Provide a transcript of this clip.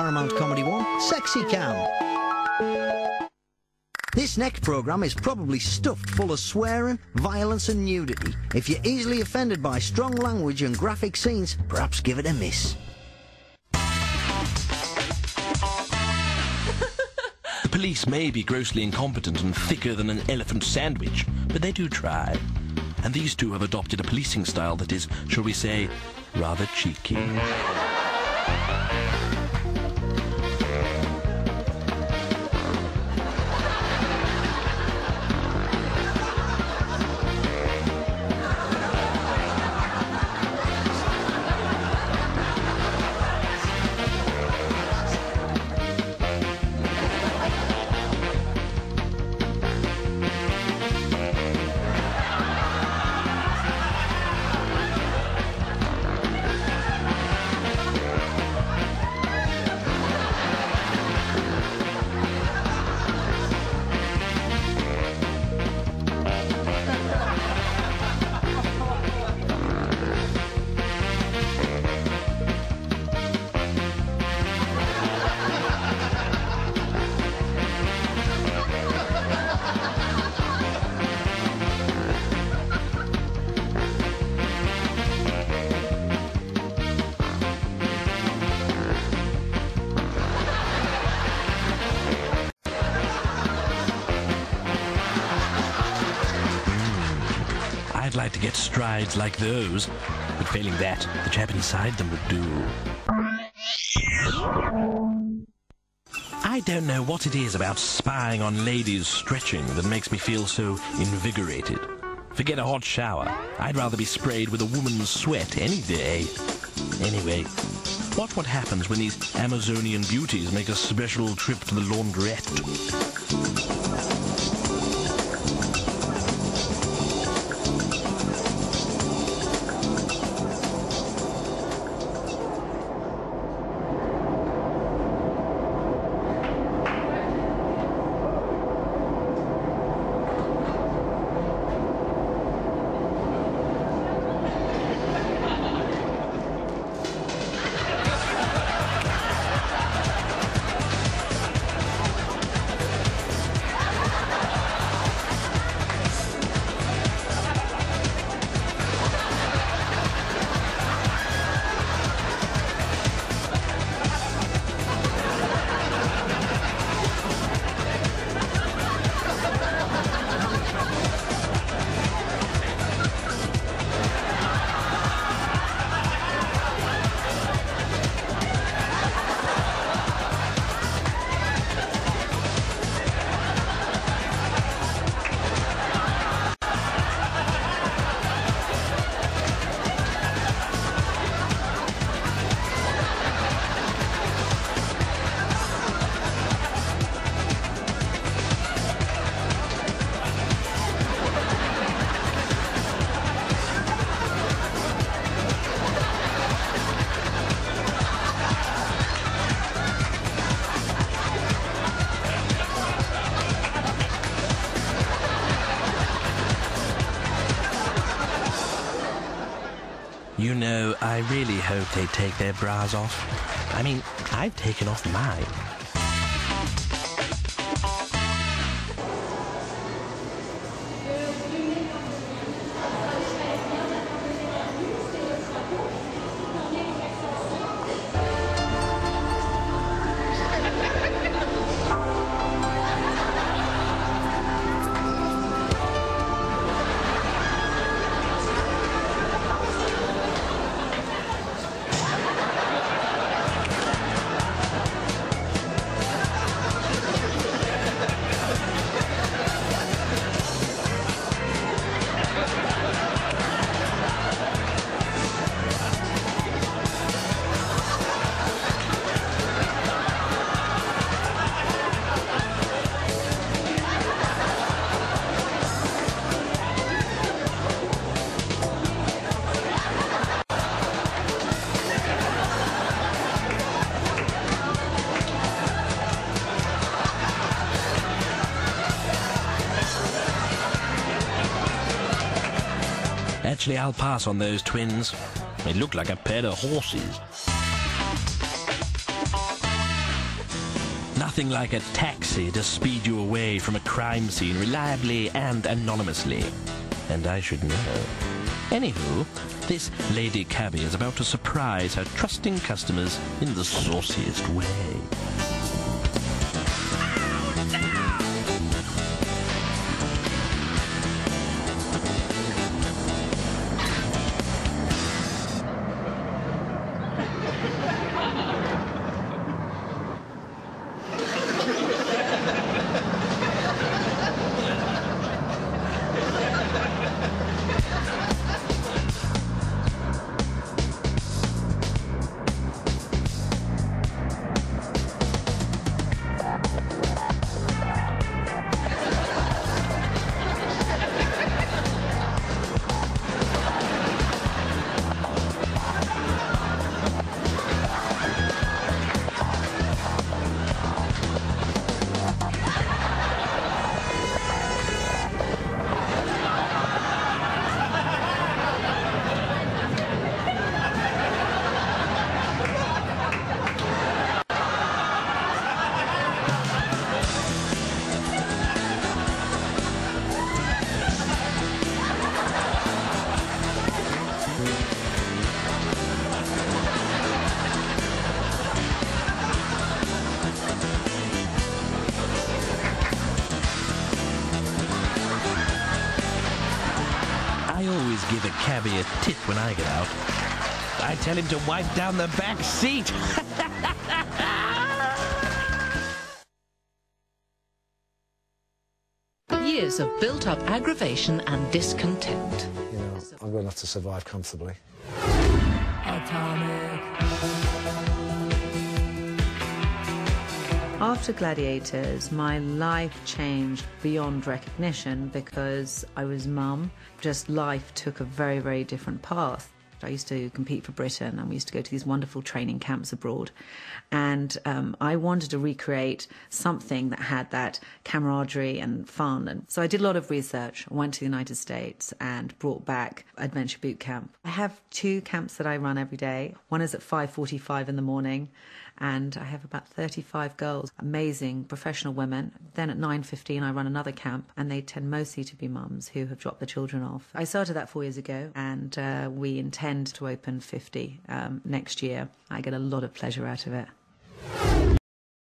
Paramount Comedy 1, Sexy Cam. This next programme is probably stuffed full of swearing, violence and nudity. If you're easily offended by strong language and graphic scenes, perhaps give it a miss. The police may be grossly incompetent and thicker than an elephant sandwich, but they do try. And these two have adopted a policing style that is, shall we say, rather cheeky. I'd like to get strides like those, but failing that, the chap inside them would do. I don't know what it is about spying on ladies stretching that makes me feel so invigorated. Forget a hot shower. I'd rather be sprayed with a woman's sweat any day. Anyway, watch what happens when these Amazonian beauties make a special trip to the laundrette. You know, I really hope they take their bras off. I mean, I've taken off mine. Actually, I'll pass on those twins. They look like a pair of horses. Nothing like a taxi to speed you away from a crime scene reliably and anonymously. And I should know. Anywho, this lady cabbie is about to surprise her trusting customers in the sauciest way. I always give a cabbie a tip when I get out. I tell him to wipe down the back seat. Years of built-up aggravation and discontent. You know, I'm good enough to survive comfortably. After Gladiators, my life changed beyond recognition because I was mum. Just life took a very, very different path. I used to compete for Britain and we used to go to these wonderful training camps abroad. And I wanted to recreate something that had that camaraderie and fun. And so I did a lot of research. I went to the United States and brought back Adventure Boot Camp. I have 2 camps that I run every day. One is at 5:45 in the morning and I have about 35 girls, amazing professional women. Then at 9:15 I run another camp and they tend mostly to be mums who have dropped their children off. I started that 4 years ago and we intend to open 50 next year. I get a lot of pleasure out of it.